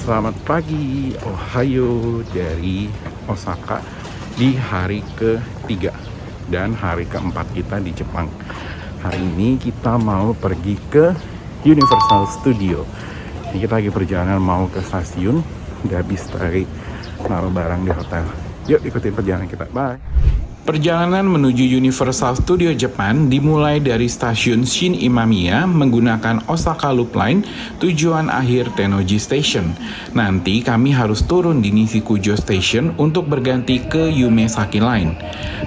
Selamat pagi, Ohayo dari Osaka di hari ketiga dan hari keempat kita di Jepang. Hari ini kita mau pergi ke Universal Studio. Ini kita lagi perjalanan mau ke stasiun, udah habis dari naruh barang di hotel. Yuk ikutin perjalanan kita, bye. Perjalanan menuju Universal Studio Jepang dimulai dari stasiun Shin Imamiya menggunakan Osaka Loop Line tujuan akhir Tennoji Station. Nanti kami harus turun di Nishikujo Station untuk berganti ke Yumesaki Line.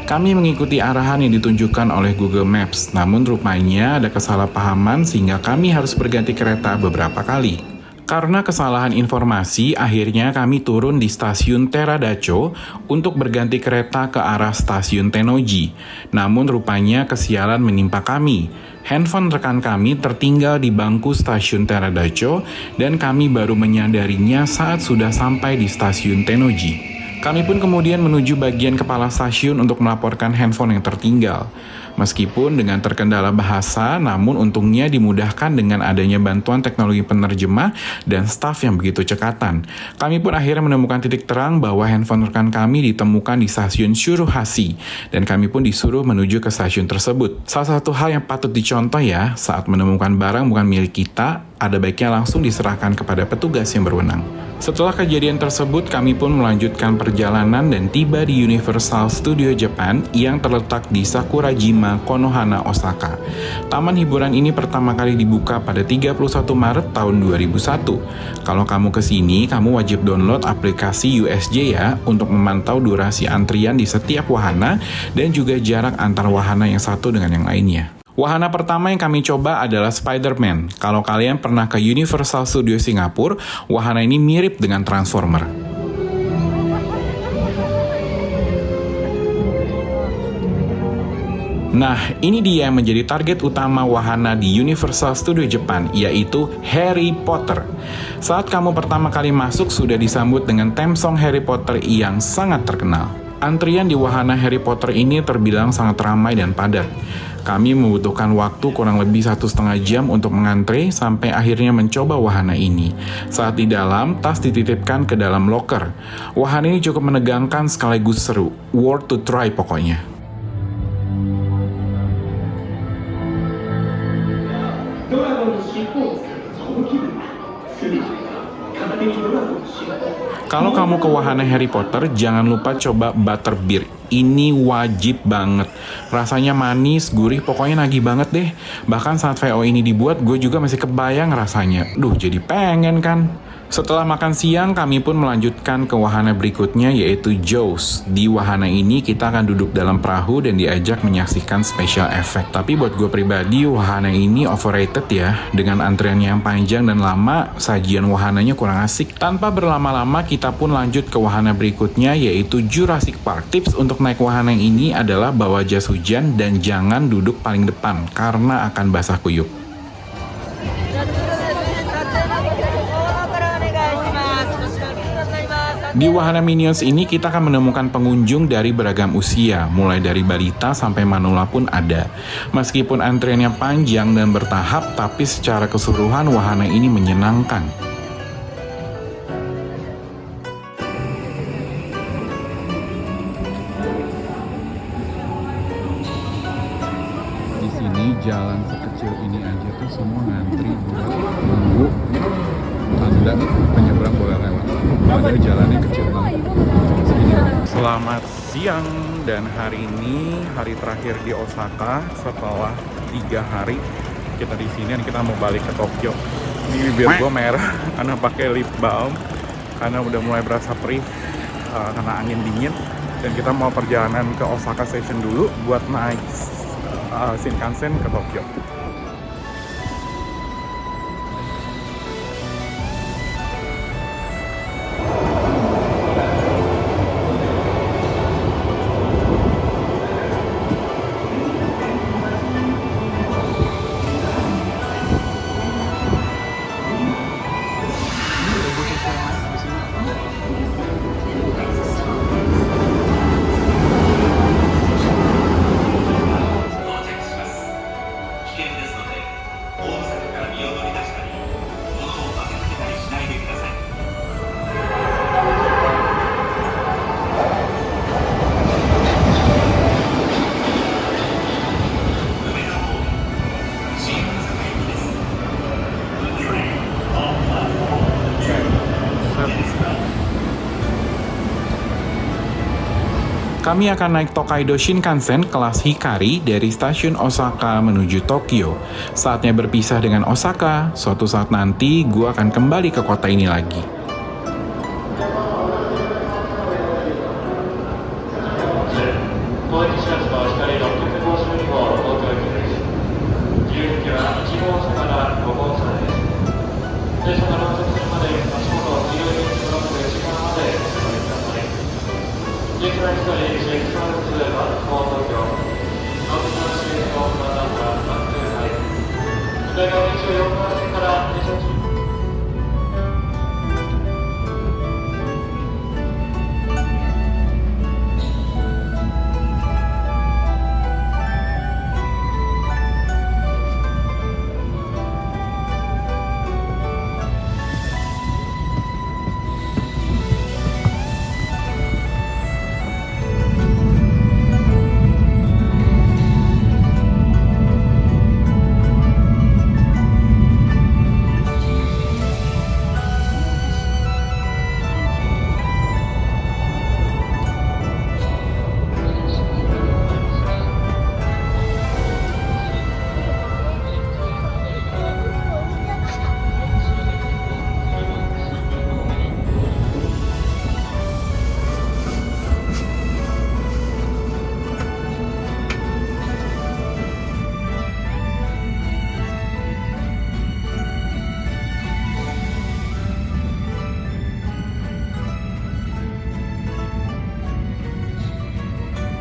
Kami mengikuti arahan yang ditunjukkan oleh Google Maps, namun rupanya ada kesalahpahaman sehingga kami harus berganti kereta beberapa kali. Karena kesalahan informasi, akhirnya kami turun di stasiun Teradacho untuk berganti kereta ke arah stasiun Tennoji. Namun rupanya kesialan menimpa kami. Handphone rekan kami tertinggal di bangku stasiun Teradacho dan kami baru menyadarinya saat sudah sampai di stasiun Tennoji. Kami pun kemudian menuju bagian kepala stasiun untuk melaporkan handphone yang tertinggal. Meskipun dengan terkendala bahasa, namun untungnya dimudahkan dengan adanya bantuan teknologi penerjemah dan staf yang begitu cekatan. Kami pun akhirnya menemukan titik terang bahwa handphone rekan kami ditemukan di stasiun Shuruhashi, dan kami pun disuruh menuju ke stasiun tersebut. Salah satu hal yang patut dicontoh ya, saat menemukan barang bukan milik kita, ada baiknya langsung diserahkan kepada petugas yang berwenang. Setelah kejadian tersebut, kami pun melanjutkan perjalanan dan tiba di Universal Studio Japan yang terletak di Sakurajima, Konohana, Osaka. Taman hiburan ini pertama kali dibuka pada 31 Maret tahun 2001. Kalau kamu kesini, kamu wajib download aplikasi USJ ya untuk memantau durasi antrian di setiap wahana dan juga jarak antar wahana yang satu dengan yang lainnya. Wahana pertama yang kami coba adalah Spider-Man. Kalau kalian pernah ke Universal Studio Singapura, wahana ini mirip dengan Transformer. Nah, ini dia yang menjadi target utama wahana di Universal Studio Jepang, yaitu Harry Potter. Saat kamu pertama kali masuk, sudah disambut dengan theme song Harry Potter yang sangat terkenal. Antrian di wahana Harry Potter ini terbilang sangat ramai dan padat. Kami membutuhkan waktu kurang lebih 1,5 jam untuk mengantre sampai akhirnya mencoba wahana ini. Saat di dalam, tas dititipkan ke dalam loker. Wahana ini cukup menegangkan sekaligus seru. Worth to try pokoknya. Kalau kamu ke wahana Harry Potter, jangan lupa coba Butterbeer. Ini wajib banget. Rasanya manis, gurih, pokoknya nagih banget deh. Bahkan saat VO ini dibuat, gue juga masih kebayang rasanya. Duh, jadi pengen kan? Setelah makan siang, kami pun melanjutkan ke wahana berikutnya, yaitu Jaws. Di wahana ini, kita akan duduk dalam perahu dan diajak menyaksikan special effect. Tapi buat gue pribadi, wahana ini overrated ya. Dengan antriannya yang panjang dan lama, sajian wahananya kurang asik. Tanpa berlama-lama, kita pun lanjut ke wahana berikutnya, yaitu Jurassic Park. Tips untuk naik wahana ini adalah bawa jas hujan dan jangan duduk paling depan, karena akan basah kuyup. Di wahana Minions ini kita akan menemukan pengunjung dari beragam usia, mulai dari balita sampai manula pun ada. Meskipun antriannya panjang dan bertahap, tapi secara keseluruhan wahana ini menyenangkan. Di sini jalan sekecil ini aja tuh semua ngantri buat nunggu tanda penyeberang boleh lewat. Padahal jalannya kecil banget. Selamat siang, dan hari ini hari terakhir di Osaka setelah 3 hari kita di sini dan kita mau balik ke Tokyo. Ini bibir gue merah karena pakai lip balm karena udah mulai berasa perih karena angin dingin, dan kita mau perjalanan ke Osaka Station dulu buat naik Shinkansen ke Tokyo. Kami akan naik Tokaido Shinkansen kelas Hikari dari stasiun Osaka menuju Tokyo. Saatnya berpisah dengan Osaka, suatu saat nanti gue akan kembali ke kota ini lagi.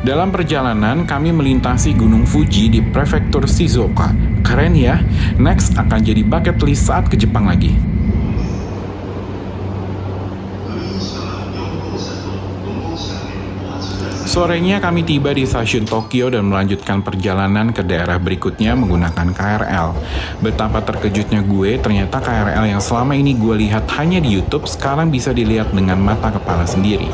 Dalam perjalanan, kami melintasi Gunung Fuji di prefektur Shizuoka. Keren ya, next akan jadi bucket list saat ke Jepang lagi. Sorenya kami tiba di stasiun Tokyo dan melanjutkan perjalanan ke daerah berikutnya menggunakan KRL. Betapa terkejutnya gue, ternyata KRL yang selama ini gue lihat hanya di YouTube sekarang bisa dilihat dengan mata kepala sendiri.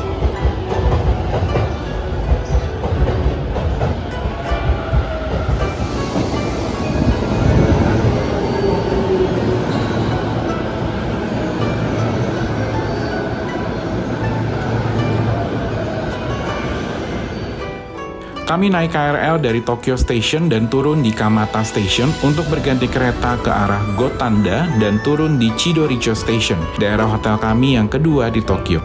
Kami naik KRL dari Tokyo Station dan turun di Kamata Station untuk berganti kereta ke arah Gotanda dan turun di Chidoricho Station, daerah hotel kami yang kedua di Tokyo.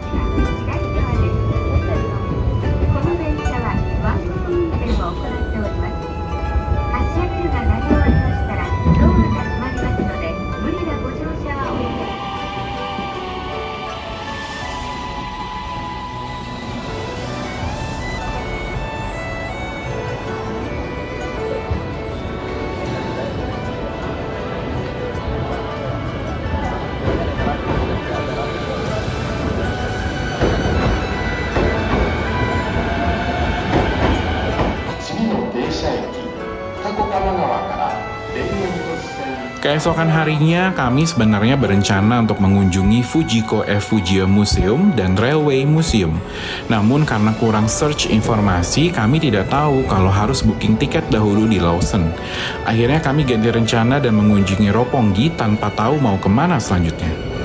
Keesokan harinya, kami sebenarnya berencana untuk mengunjungi Fujiko F-Fujio Museum dan Railway Museum. Namun karena kurang search informasi, kami tidak tahu kalau harus booking tiket dahulu di Lawson. Akhirnya kami ganti rencana dan mengunjungi Roppongi tanpa tahu mau kemana selanjutnya.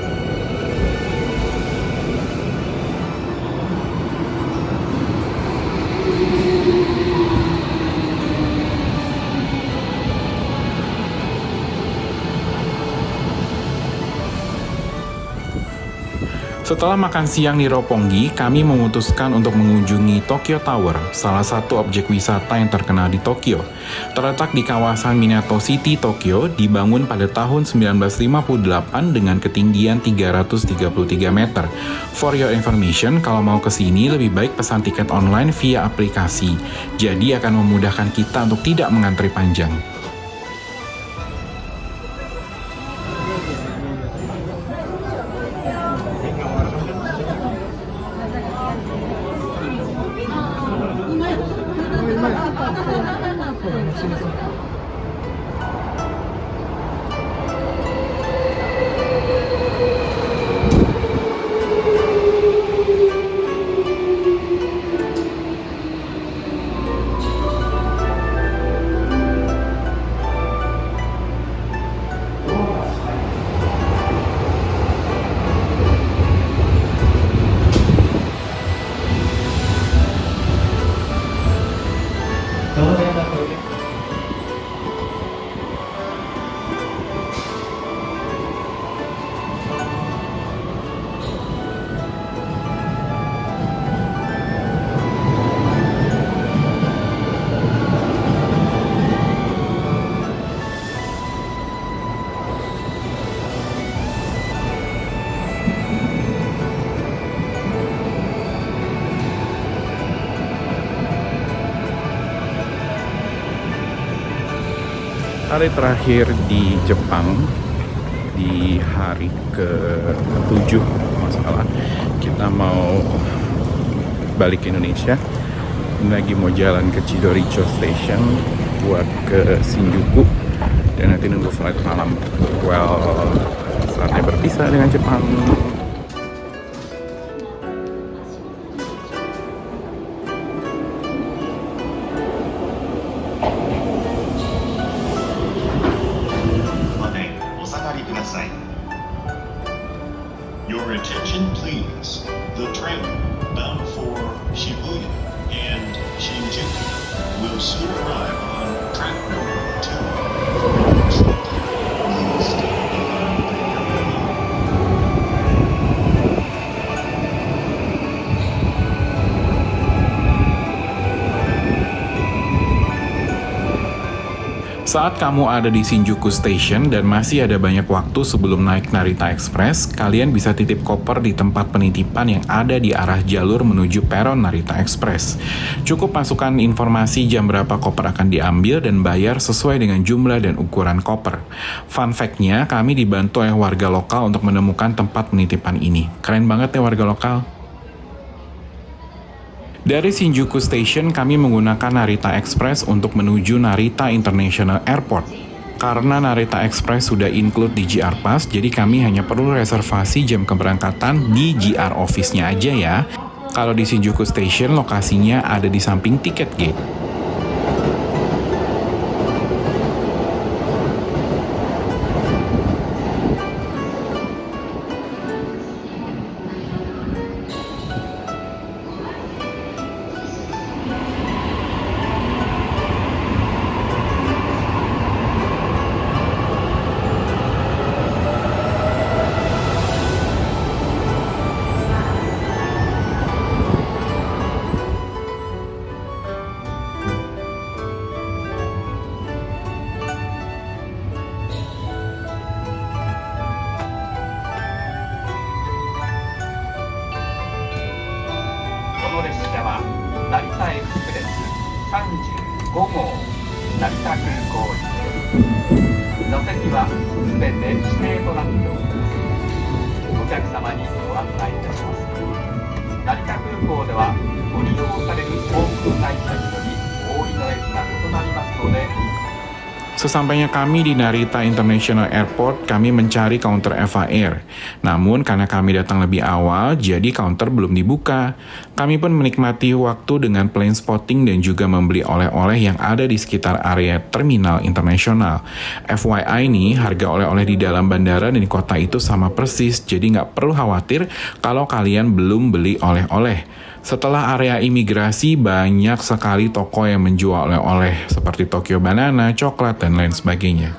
Setelah makan siang di Roppongi, kami memutuskan untuk mengunjungi Tokyo Tower, salah satu objek wisata yang terkenal di Tokyo. Terletak di kawasan Minato City, Tokyo, dibangun pada tahun 1958 dengan ketinggian 333 meter. For your information, kalau mau ke sini lebih baik pesan tiket online via aplikasi. Jadi akan memudahkan kita untuk tidak mengantri panjang. Hari terakhir di Jepang di hari ke-7 masalah kita mau balik ke Indonesia. Lagi mau jalan ke Chidoricho Station buat ke Shinjuku dan nanti nunggu flight malam. Well, saatnya berpisah dengan Jepang. Your attention please. The train bound for Shibuya and Shinjuku will soon arrive on track number 2. Please stay behind the company. Saat kamu ada di Shinjuku Station dan masih ada banyak waktu sebelum naik Narita Express, kalian bisa titip koper di tempat penitipan yang ada di arah jalur menuju peron Narita Express. Cukup masukkan informasi jam berapa koper akan diambil dan bayar sesuai dengan jumlah dan ukuran koper. Fun fact-nya, kami dibantu oleh warga lokal untuk menemukan tempat penitipan ini. Keren banget ya warga lokal. Dari Shinjuku Station, kami menggunakan Narita Express untuk menuju Narita International Airport. Karena Narita Express sudah include di GR Pass, jadi kami hanya perlu reservasi jam keberangkatan di GR Office-nya aja ya. Kalau di Shinjuku Station, lokasinya ada di samping tiket gate. Narita Express 35号成田空港行き。座席はすべて指定となっております。お客様にご案内いたします。成田空港ではご利用される航空会社によりお降りの列が異なりますので。Sesampainya kami di Narita International Airport, kami mencari counter Eva Air. Namun karena kami datang lebih awal, jadi counter belum dibuka. Kami pun menikmati waktu dengan plane spotting dan juga membeli oleh-oleh yang ada di sekitar area terminal internasional. FYI nih, harga oleh-oleh di dalam bandara dan di kota itu sama persis, jadi nggak perlu khawatir kalau kalian belum beli oleh-oleh. Setelah area imigrasi, banyak sekali toko yang menjual oleh-oleh seperti Tokyo Banana, coklat, dan lain sebagainya.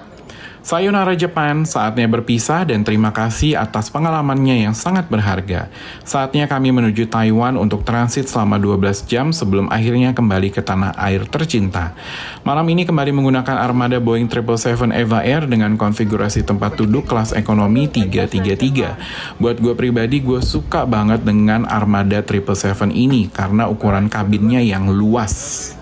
Sayonara Jepang, saatnya berpisah dan terima kasih atas pengalamannya yang sangat berharga. Saatnya kami menuju Taiwan untuk transit selama 12 jam sebelum akhirnya kembali ke tanah air tercinta. Malam ini kembali menggunakan armada Boeing 777 Eva Air dengan konfigurasi tempat duduk kelas ekonomi 333. Buat gue pribadi, gue suka banget dengan armada 777 ini karena ukuran kabinnya yang luas.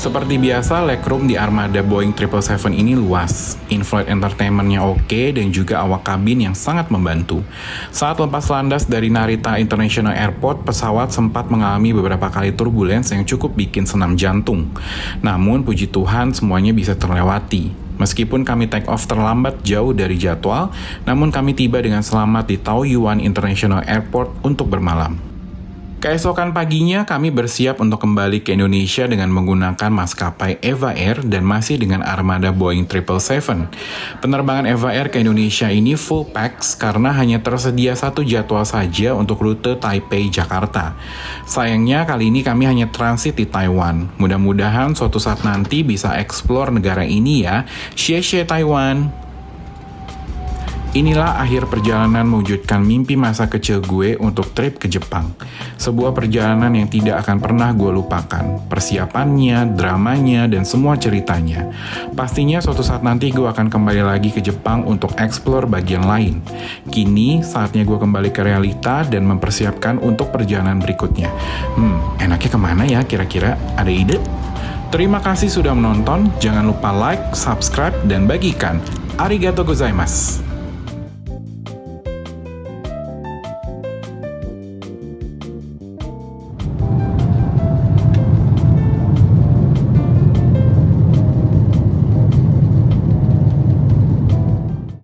Seperti biasa, legroom di armada Boeing 777 ini luas. In-flight entertainment-nya oke dan juga awak kabin yang sangat membantu. Saat lepas landas dari Narita International Airport, pesawat sempat mengalami beberapa kali turbulence yang cukup bikin senam jantung. Namun, puji Tuhan semuanya bisa terlewati. Meskipun kami take off terlambat jauh dari jadwal, namun kami tiba dengan selamat di Taoyuan International Airport untuk bermalam. Keesokan paginya kami bersiap untuk kembali ke Indonesia dengan menggunakan maskapai Eva Air dan masih dengan armada Boeing 777. Penerbangan Eva Air ke Indonesia ini full packs karena hanya tersedia satu jadwal saja untuk rute Taipei-Jakarta. Sayangnya kali ini kami hanya transit di Taiwan. Mudah-mudahan suatu saat nanti bisa explore negara ini ya. Xie Taiwan. Inilah akhir perjalanan mewujudkan mimpi masa kecil gue untuk trip ke Jepang. Sebuah perjalanan yang tidak akan pernah gue lupakan. Persiapannya, dramanya, dan semua ceritanya. Pastinya suatu saat nanti gue akan kembali lagi ke Jepang untuk explore bagian lain. Kini saatnya gue kembali ke realita dan mempersiapkan untuk perjalanan berikutnya. Enaknya kemana ya kira-kira? Ada ide? Terima kasih sudah menonton. Jangan lupa like, subscribe, dan bagikan. Arigatou gozaimasu.